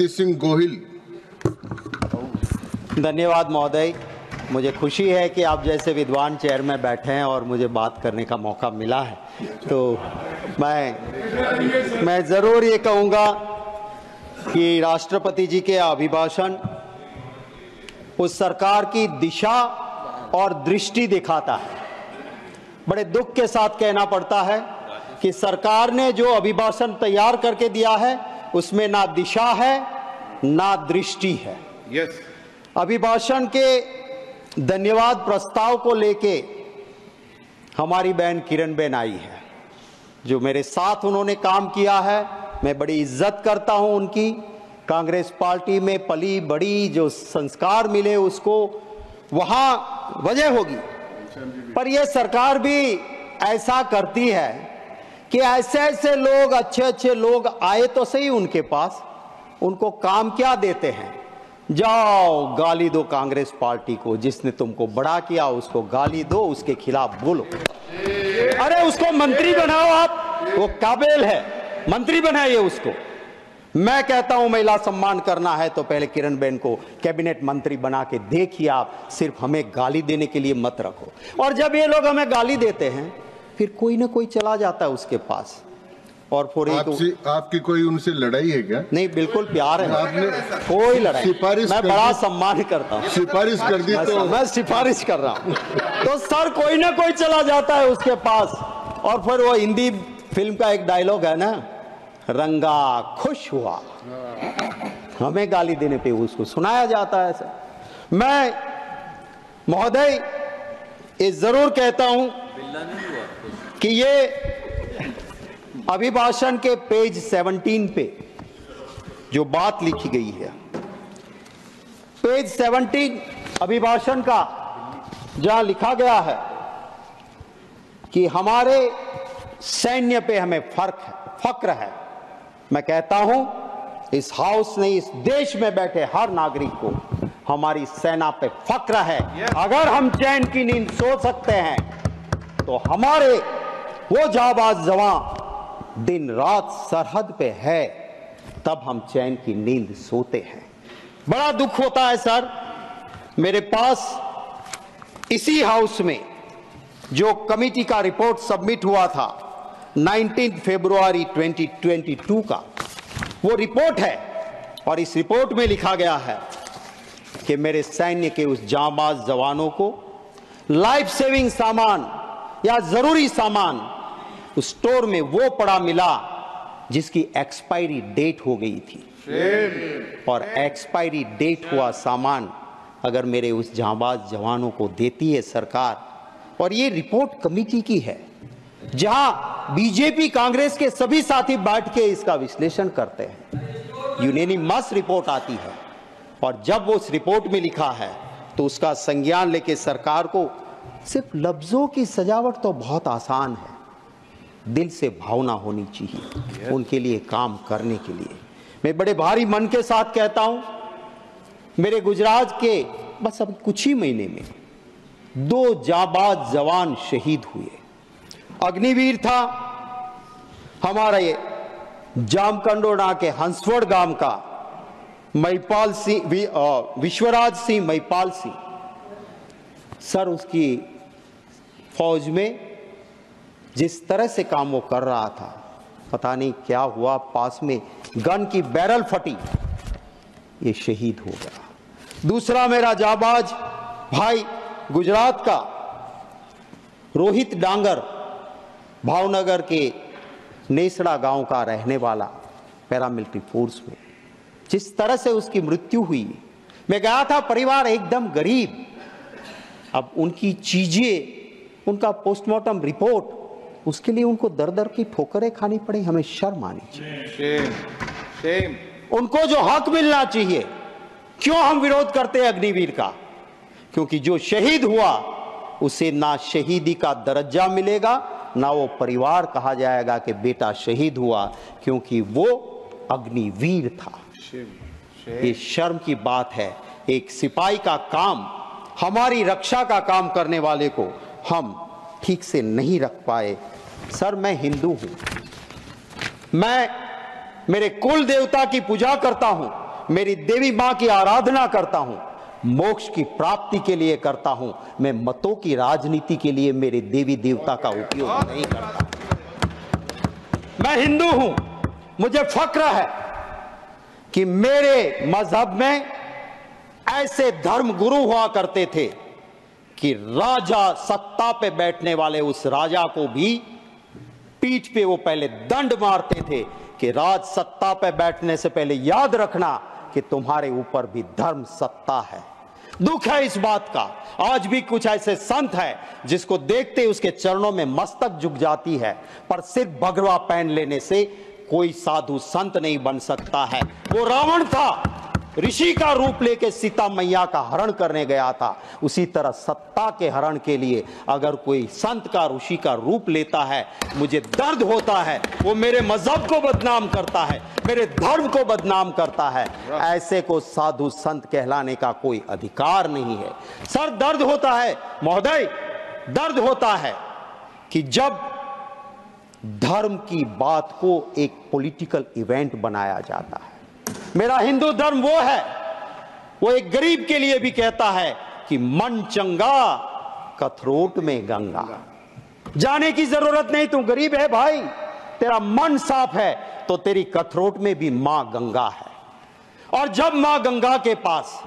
सिंह गोहिल। धन्यवाद महोदय, मुझे खुशी है कि आप जैसे विद्वान चेयर में बैठे हैं और मुझे बात करने का मौका मिला है। तो मैं ज़रूर ये कहूँगा कि राष्ट्रपति जी के अभिभाषण उस सरकार की दिशा और दृष्टि दिखाता है। बड़े दुख के साथ कहना पड़ता है कि सरकार ने जो अभिभाषण तैयार करके दिया है उसमें ना दिशा है ना दृष्टि है। यस। अभिभाषण के धन्यवाद प्रस्ताव को लेके हमारी बहन किरण बेन आई है, जो मेरे साथ उन्होंने काम किया है। मैं बड़ी इज्जत करता हूं उनकी। कांग्रेस पार्टी में पली बड़ी, जो संस्कार मिले उसको वहां वजह होगी, पर यह सरकार भी ऐसा करती है कि ऐसे ऐसे लोग, अच्छे अच्छे लोग आए तो सही उनके पास, उनको काम क्या देते हैं? जाओ गाली दो कांग्रेस पार्टी को, जिसने तुमको बड़ा किया उसको गाली दो, उसके खिलाफ बोलो। अरे उसको मंत्री बनाओ, आप वो काबिल है, मंत्री बनाइए उसको। मैं कहता हूं महिला सम्मान करना है तो पहले किरण बेन को कैबिनेट मंत्री बना के देखिए आप, सिर्फ हमें गाली देने के लिए मत रखो। और जब ये लोग हमें गाली देते हैं फिर कोई ना कोई चला जाता है उसके पास और आपकी कोई उनसे लड़ाई है क्या? नहीं, बिल्कुल प्यार है, आपने कोई लड़ाई। सिफारिश मैं बड़ा सम्मान करता हूँ। सिफारिश कर दी तो मैं सिफारिश कर रहा हूँ तो सर कोई ना कोई चला जाता है उसके पास। और फिर वो हिंदी फिल्म का एक डायलॉग है ना, रंगा खुश हुआ, हमें गाली देने पे उसको सुनाया जाता है। सर मैं महोदय ये जरूर कहता हूं कि ये अभिभाषण के पेज 17 पे जो बात लिखी गई है, पेज 17 अभिभाषण का, जहां लिखा गया है कि हमारे सैन्य पे हमें फक्र है। मैं कहता हूं इस हाउस ने, इस देश में बैठे हर नागरिक को हमारी सेना पे फक्र है। अगर हम चैन की नींद सो सकते हैं तो हमारे वो जाबाज जवान दिन रात सरहद पे है, तब हम चैन की नींद सोते हैं। बड़ा दुख होता है सर, मेरे पास इसी हाउस में जो कमेटी का रिपोर्ट सबमिट हुआ था 19 फरवरी 2022 का, वो रिपोर्ट है और इस रिपोर्ट में लिखा गया है कि मेरे सैन्य के उस जांबाज जवानों को लाइफ सेविंग सामान या जरूरी सामान उस स्टोर में वो पड़ा मिला जिसकी एक्सपायरी डेट हो गई थी। और एक्सपायरी डेट हुआ सामान अगर मेरे उस जांबाज जवानों को देती है सरकार, और ये रिपोर्ट कमेटी की है जहां बीजेपी कांग्रेस के सभी साथी बैठ के इसका विश्लेषण करते हैं, यूनानिमस रिपोर्ट आती है, और जब वो उस रिपोर्ट में लिखा है तो उसका संज्ञान लेके सरकार को सिर्फ लफ्जों की सजावट तो बहुत आसान है, दिल से भावना होनी चाहिए उनके लिए काम करने के लिए। मैं बड़े भारी मन के साथ कहता हूं, मेरे गुजरात के बस अब कुछ ही महीने में 2 जाबाज जवान शहीद हुए। अग्निवीर था हमारा ये जामकंडोना के हंसवड़ गांव का महिपाल सिंह, विश्वराज सिंह महिपाल सिंह। सर उसकी फौज में जिस तरह से काम वो कर रहा था, पता नहीं क्या हुआ, पास में गन की बैरल फटी, ये शहीद हो गया। दूसरा मेरा जाबाज भाई गुजरात का रोहित डांगर, भावनगर के नेसड़ा गांव का रहने वाला, पैरामिलिट्री फोर्स में, जिस तरह से उसकी मृत्यु हुई। मैं गया था, परिवार एकदम गरीब, अब उनकी चीजें, उनका पोस्टमार्टम रिपोर्ट, उसके लिए उनको दर दर की ठोकरें खानी पड़ी। हमें शर्म आनी चाहिए। उनको जो हक मिलना चाहिए, क्यों हम विरोध करते हैं अग्निवीर का? क्योंकि जो शहीद हुआ उसे ना शहीदी का दर्जा मिलेगा, ना वो परिवार कहा जाएगा कि बेटा शहीद हुआ, क्योंकि वो अग्निवीर था। ये शर्म की बात है। एक सिपाही का काम, हमारी रक्षा का काम करने वाले को हम ठीक से नहीं रख पाए। सर मैं हिंदू हूं, मैं मेरे कुल देवता की पूजा करता हूं, मेरी देवी मां की आराधना करता हूं, मोक्ष की प्राप्ति के लिए करता हूं। मैं मतों की राजनीति के लिए मेरे देवी देवता का उपयोग नहीं करता। मैं हिंदू हूं, मुझे फक्र है कि मेरे मजहब में ऐसे धर्म गुरु हुआ करते थे कि राजा सत्ता पे बैठने वाले उस राजा को भी पीठ पे वो पहले दंड मारते थे कि राज सत्ता पे बैठने से पहले याद रखना कि तुम्हारे ऊपर भी धर्म सत्ता है। दुख है इस बात का, आज भी कुछ ऐसे संत हैं जिसको देखते उसके चरणों में मस्तक झुक जाती है, पर सिर्फ भगवा पहन लेने से कोई साधु संत नहीं बन सकता है। वो रावण था, ऋषि का रूप लेके सीता मैया का हरण करने गया था। उसी तरह सत्ता के हरण के लिए अगर कोई संत का, ऋषि का रूप लेता है, मुझे दर्द होता है। वो मेरे मजहब को बदनाम करता है, मेरे धर्म को बदनाम करता है। ऐसे को साधु संत कहलाने का कोई अधिकार नहीं है। सर, दर्द होता है महोदय, दर्द होता है कि जब धर्म की बात को एक पॉलिटिकल इवेंट बनाया जाता है। मेरा हिंदू धर्म वो है, वो एक गरीब के लिए भी कहता है कि मन चंगा कथरोट में गंगा। जाने की जरूरत नहीं, तू गरीब है भाई, तेरा मन साफ है तो तेरी कथरोट में भी मां गंगा है। और जब मां गंगा के पास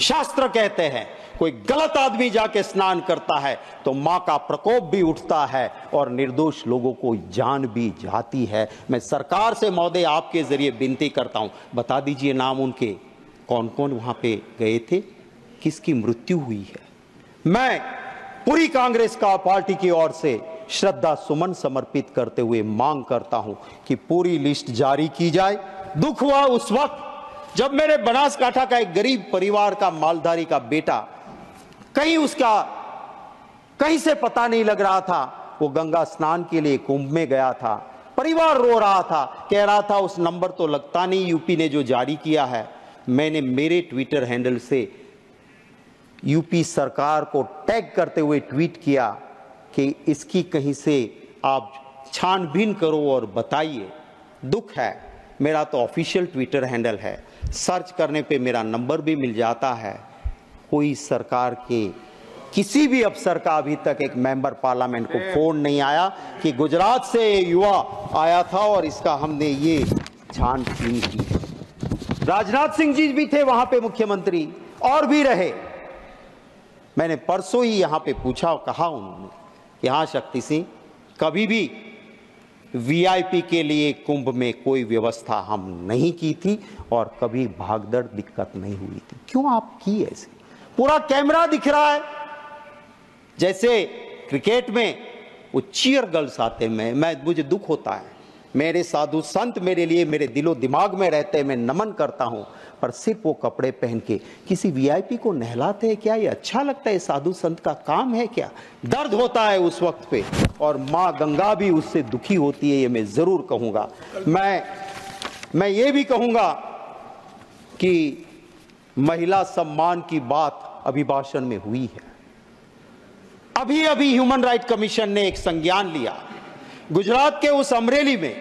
शास्त्र कहते हैं कोई गलत आदमी जाके स्नान करता है तो मां का प्रकोप भी उठता है और निर्दोष लोगों को जान भी जाती है। मैं सरकार से महोदय आपके जरिए विनती करता हूं, बता दीजिए नाम उनके, कौन कौन वहां पे गए थे, किसकी मृत्यु हुई है। मैं पूरी कांग्रेस का पार्टी की ओर से श्रद्धा सुमन समर्पित करते हुए मांग करता हूं कि पूरी लिस्ट जारी की जाए। दुख हुआ उस वक्त जब मेरे बनासकांठा का एक गरीब परिवार का मालधारी का बेटा कहीं से पता नहीं लग रहा था, वो गंगा स्नान के लिए कुंभ में गया था। परिवार रो रहा था, कह रहा था उस नंबर तो लगता नहीं यूपी ने जो जारी किया है। मैंने मेरे ट्विटर हैंडल से यूपी सरकार को टैग करते हुए ट्वीट किया कि इसकी कहीं से आप छानबीन करो और बताइए। दुख है, मेरा तो ऑफिशियल ट्विटर हैंडल है, सर्च करने पे मेरा नंबर भी मिल जाता है। कोई सरकार के किसी भी अफसर का अभी तक एक मेंबर पार्लियामेंट को फोन नहीं आया कि गुजरात से युवा आया था और इसका हमने ये छानबीन की। राजनाथ सिंह जी भी थे वहां पे मुख्यमंत्री, और भी रहे। मैंने परसों ही यहां पे पूछा, कहा उन्होंने कि हाँ शक्ति सिंह, कभी भी वीआईपी के लिए कुंभ में कोई व्यवस्था हम नहीं की थी और कभी भागदड़ दिक्कत नहीं हुई थी। क्यों आप की ऐसे? पूरा कैमरा दिख रहा है, जैसे क्रिकेट में वो चीयर गर्ल्स आते हैं। मुझे दुख होता है, मेरे साधु संत मेरे लिए मेरे दिलो दिमाग में रहते हैं, मैं नमन करता हूं, पर सिर्फ वो कपड़े पहन के किसी वीआईपी को नहलाते हैं क्या? ये अच्छा लगता है? साधु संत का काम है क्या? दर्द होता है उस वक्त पे, और मां गंगा भी उससे दुखी होती है, ये मैं जरूर कहूंगा। मैं ये भी कहूंगा कि महिला सम्मान की बात अभिभाषण में हुई है। अभी अभी ह्यूमन राइट कमीशन ने एक संज्ञान लिया। गुजरात के उस अमरेली में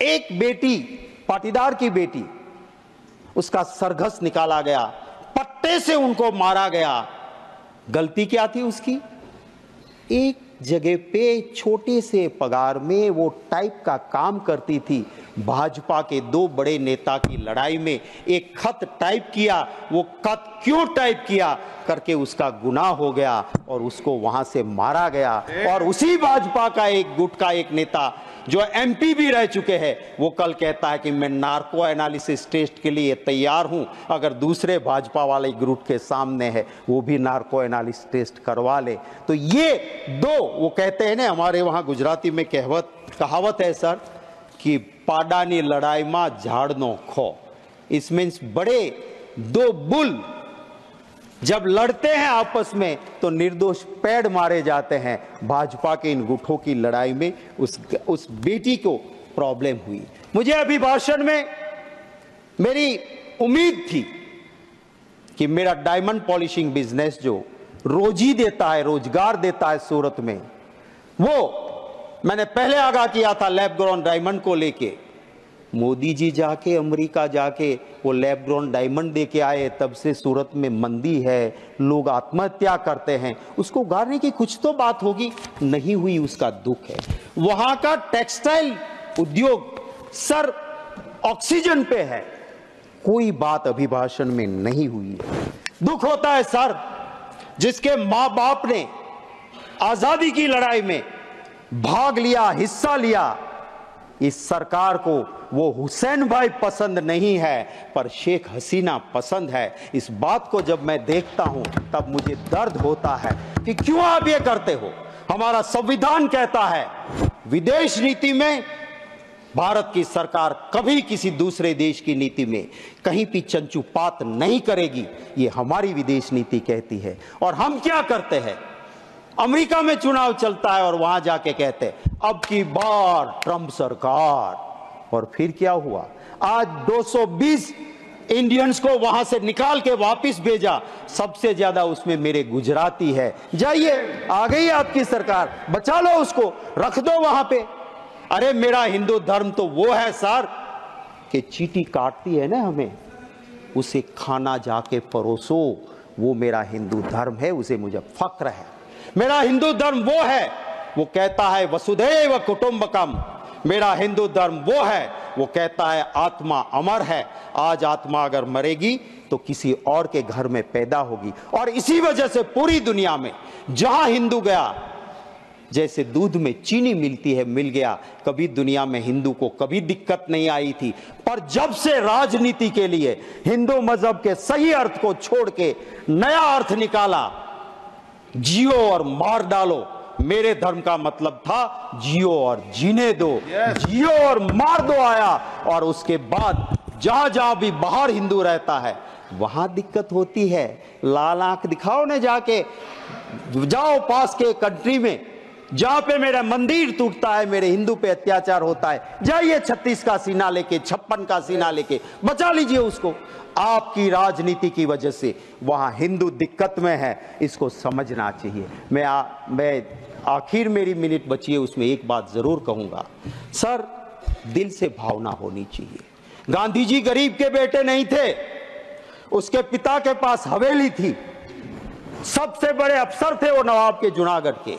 एक बेटी, पाटीदार की बेटी, उसका सरघस निकाला गया, पट्टे से उनको मारा गया। गलती क्या थी उसकी? एक जगह पे छोटे से पगार में वो टाइप का काम करती थी। भाजपा के दो बड़े नेता की लड़ाई में एक खत टाइप किया, वो खत क्यों टाइप किया करके उसका गुनाह हो गया और उसको वहां से मारा गया। और उसी भाजपा का एक गुट का एक नेता जो एमपी भी रह चुके हैं, वो कल कहता है कि मैं नार्को एनालिसिस टेस्ट के लिए तैयार हूं, अगर दूसरे भाजपा वाले ग्रुप के सामने है वो भी नार्को एनालिसिस टेस्ट करवा ले। तो ये दो, वो कहते हैं ना हमारे वहां गुजराती में कहावत है सर कि पाडानी लड़ाई में झाड़नो खो। इस मीन्स बड़े दो बुल जब लड़ते हैं आपस में तो निर्दोष पेड़ मारे जाते हैं। भाजपा के इन गुटों की लड़ाई में उस बेटी को प्रॉब्लम हुई। मुझे अभिभाषण में मेरी उम्मीद थी कि मेरा डायमंड पॉलिशिंग बिजनेस जो रोजी देता है, रोजगार देता है सूरत में, वो मैंने पहले आगाह किया था लैब ग्रोन डायमंड को लेके मोदी जी जाके अमेरिका जाके वो लैब ग्रोन डायमंड दे के आए, तब से सूरत में मंदी है, लोग आत्महत्या करते हैं। उसको उगारने की कुछ तो बात होगी, नहीं हुई, उसका दुख है। वहां का टेक्सटाइल उद्योग सर ऑक्सीजन पे है, कोई बात अभिभाषण में नहीं हुई है। दुख होता है सर, जिसके मां बाप ने आजादी की लड़ाई में भाग लिया, हिस्सा लिया। इस सरकार को वो हुसैन भाई पसंद नहीं है, पर शेख हसीना पसंद है। इस बात को जब मैं देखता हूं तब मुझे दर्द होता है कि क्यों आप ये करते हो। हमारा संविधान कहता है विदेश नीति में भारत की सरकार कभी किसी दूसरे देश की नीति में कहीं भी चंचुपात नहीं करेगी, ये हमारी विदेश नीति कहती है। और हम क्या करते हैं, अमेरिका में चुनाव चलता है और वहां जाके कहते हैं अब की बार ट्रंप सरकार। और फिर क्या हुआ, आज 220 इंडियंस को वहां से निकाल के वापस भेजा, सबसे ज्यादा उसमें मेरे गुजराती है। जाइए, आ गई आपकी सरकार, बचा लो उसको, रख दो वहां पे। अरे मेरा हिंदू धर्म तो वो है सर कि चींटी काटती है ना हमें, उसे खाना जाके परोसो, वो मेरा हिंदू धर्म है, उसे मुझे फक्र है। मेरा हिंदू धर्म वो है, वो कहता है वसुधैव कुटुंबकम। मेरा हिंदू धर्म वो है, वो कहता है आत्मा अमर है। आज आत्मा अगर मरेगी तो किसी और के घर में पैदा होगी। और इसी वजह से पूरी दुनिया में जहां हिंदू गया, जैसे दूध में चीनी मिलती है, मिल गया। कभी दुनिया में हिंदू को कभी दिक्कत नहीं आई थी, पर जब से राजनीति के लिए हिंदू मजहब के सही अर्थ को छोड़ के नया अर्थ निकाला, जियो और मार डालो, मेरे धर्म का मतलब था जियो और जीने दो, जियो और मार दो आया। और उसके बाद जहां जहां भी बाहर हिंदू रहता है वहां दिक्कत होती है। लाल आंख दिखाओ ने जाके, जाओ पास के कंट्री में जहां पे मेरा मंदिर टूटता है, मेरे हिंदू पे अत्याचार होता है, जाइए 36 का सीना लेके, 56 का सीना लेके बचा लीजिए उसको। आपकी राजनीति की वजह से वहां हिंदू दिक्कत में है, इसको समझना चाहिए। मैं आखिर मेरी मिनट बची है, उसमें एक बात जरूर कहूंगा सर, दिल से भावना होनी चाहिए। गांधी जी गरीब के बेटे नहीं थे, उसके पिता के पास हवेली थी, सबसे बड़े अफसर थे वो नवाब के जूनागढ़ के।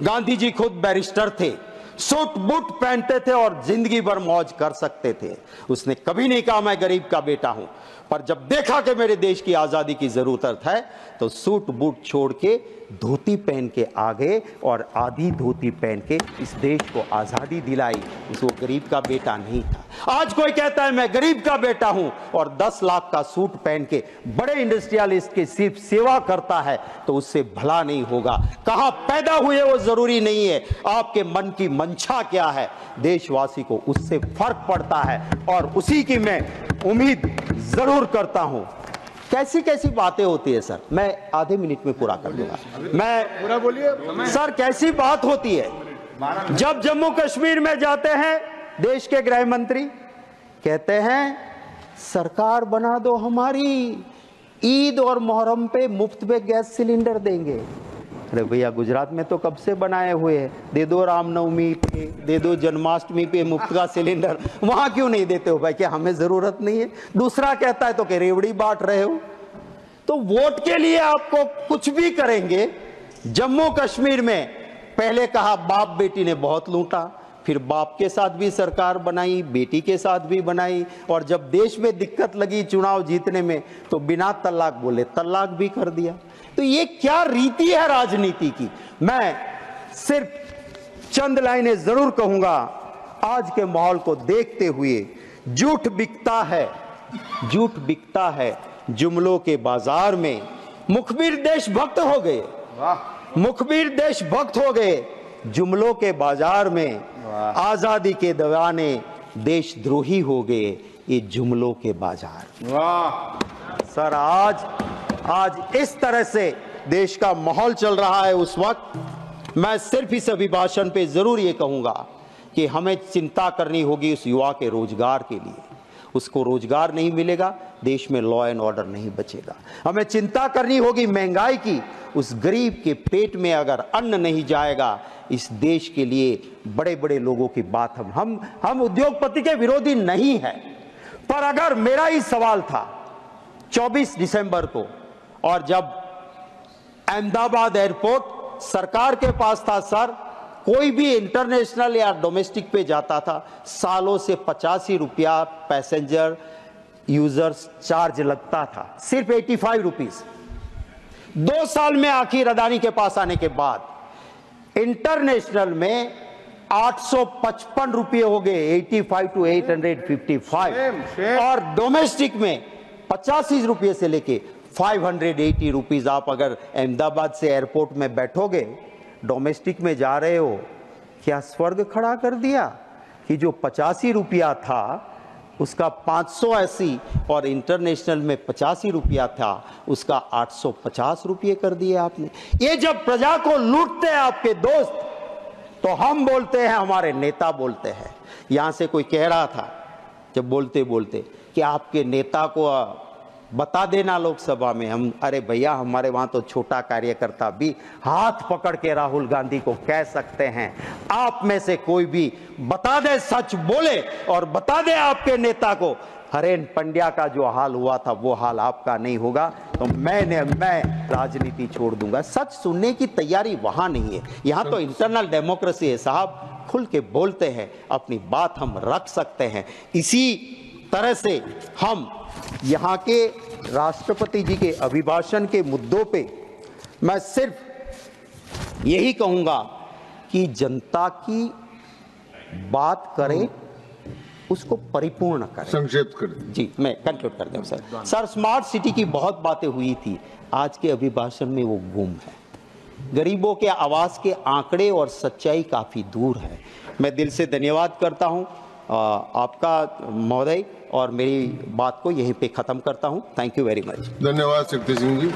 गांधी जी खुद बैरिस्टर थे, सूट बूट पहनते थे और जिंदगी भर मौज कर सकते थे। उसने कभी नहीं कहा मैं गरीब का बेटा हूं, पर जब देखा कि मेरे देश की आजादी की जरूरत है तो सूट बूट छोड़ के धोती पहन के आ गए और आधी धोती पहन के इस देश को आजादी दिलाई। वो गरीब का बेटा नहीं था। आज कोई कहता है मैं गरीब का बेटा हूं और 10 लाख का सूट पहन के बड़े इंडस्ट्रियलिस्ट की सिर्फ सेवा करता है, तो उससे भला नहीं होगा। कहां पैदा हुए वो जरूरी नहीं है, आपके मन की मंशा क्या है, देशवासी को उससे फर्क पड़ता है। और उसी की मैं उम्मीद जरूर करता हूं। कैसी कैसी बातें होती है सर, मैं आधे मिनट में पूरा कर दूंगा। मैं पूरा बोलिए सर, कैसी बात होती है जब जम्मू कश्मीर में जाते हैं, देश के गृह मंत्री कहते हैं सरकार बना दो हमारी, ईद और मुहर्रम पे मुफ्त में गैस सिलेंडर देंगे। अरे भैया, गुजरात में तो कब से बनाए हुए हैं, दे दो रामनवमी पे, दे दो जन्माष्टमी पे मुफ्त का सिलेंडर, वहां क्यों नहीं देते हो भाई? क्या हमें जरूरत नहीं है? दूसरा कहता है तो कि रेवड़ी बांट रहे हो। तो वोट के लिए आपको कुछ भी करेंगे। जम्मू कश्मीर में पहले कहा बाप बेटी ने बहुत लूटा, फिर बाप के साथ भी सरकार बनाई, बेटी के साथ भी बनाई, और जब देश में दिक्कत लगी चुनाव जीतने में तो बिना तलाक बोले तलाक भी कर दिया। तो ये क्या रीति है राजनीति की? मैं सिर्फ चंद लाइनें जरूर कहूंगा। आज के माहौल को देखते हुए झूठ बिकता है, झूठ बिकता है जुमलों के बाजार में। मुखबिर देशभक्त हो गए, मुखबिर देशभक्त हो गए जुमलों के बाजार में। आजादी के दीवाने देशद्रोही हो गए ये जुमलों के बाजार। सर, आज इस तरह से देश का माहौल चल रहा है। उस वक्त मैं सिर्फ इस अभिभाषण पे जरूर ये कहूंगा कि हमें चिंता करनी होगी उस युवा के रोजगार के लिए, उसको रोजगार नहीं मिलेगा, देश में लॉ एंड ऑर्डर नहीं बचेगा। हमें चिंता करनी होगी महंगाई की। उस गरीब के पेट में अगर अन्न नहीं जाएगा, इस देश के लिए बड़े बड़े लोगों की बात हम उद्योगपति के विरोधी नहीं है, पर अगर मेरा ही सवाल था 24 दिसंबर को, और जब अहमदाबाद एयरपोर्ट सरकार के पास था, सर कोई भी इंटरनेशनल या डोमेस्टिक पे जाता था, सालों से 85 रुपया पैसेंजर यूजर्स चार्ज लगता था, सिर्फ 85 रुपीज। 2 साल में आखिर अदानी के पास आने के बाद इंटरनेशनल में 855 रुपये हो गए, 85 to 855, और डोमेस्टिक में 85 रुपये से लेके 580 रुपीज। आप अगर अहमदाबाद से एयरपोर्ट में बैठोगे, डोमेस्टिक में जा रहे हो, क्या स्वर्ग खड़ा कर दिया कि जो 85 रुपया था उसका 580, और इंटरनेशनल में 85 रुपया था उसका 850 रुपये कर दिए आपने। ये जब प्रजा को लूटते हैं आपके दोस्त, तो हम बोलते हैं, हमारे नेता बोलते हैं। यहां से कोई कह रहा था जब बोलते बोलते कि आपके नेता को बता देना लोकसभा में। हम, अरे भैया, हमारे वहां तो छोटा कार्यकर्ता भी हाथ पकड़ के राहुल गांधी को कह सकते हैं, आप में से कोई भी बता दे, सच बोले और बता दे आपके नेता को, हरेन पंड्या का जो हाल हुआ था वो हाल आपका नहीं होगा, तो मैं राजनीति छोड़ दूंगा। सच सुनने की तैयारी वहां नहीं है। यहां तो इंटरनल डेमोक्रेसी है साहब, खुल के बोलते हैं, अपनी बात हम रख सकते हैं। इसी तरह से हम यहाँ के राष्ट्रपति जी के अभिभाषण के मुद्दों पे मैं सिर्फ यही कहूंगा कि जनता की बात करें, उसको परिपूर्ण करें। संक्षेप कर जी, मैं कंक्लूड कर दूं सर, स्मार्ट सिटी की बहुत बातें हुई थी, आज के अभिभाषण में वो गुम है। गरीबों के आवास के आंकड़े और सच्चाई काफी दूर है। मैं दिल से धन्यवाद करता हूं आपका महोदय, और मेरी बात को यहीं पे खत्म करता हूं। Thank you very much. धन्यवाद शक्ति सिंह जी।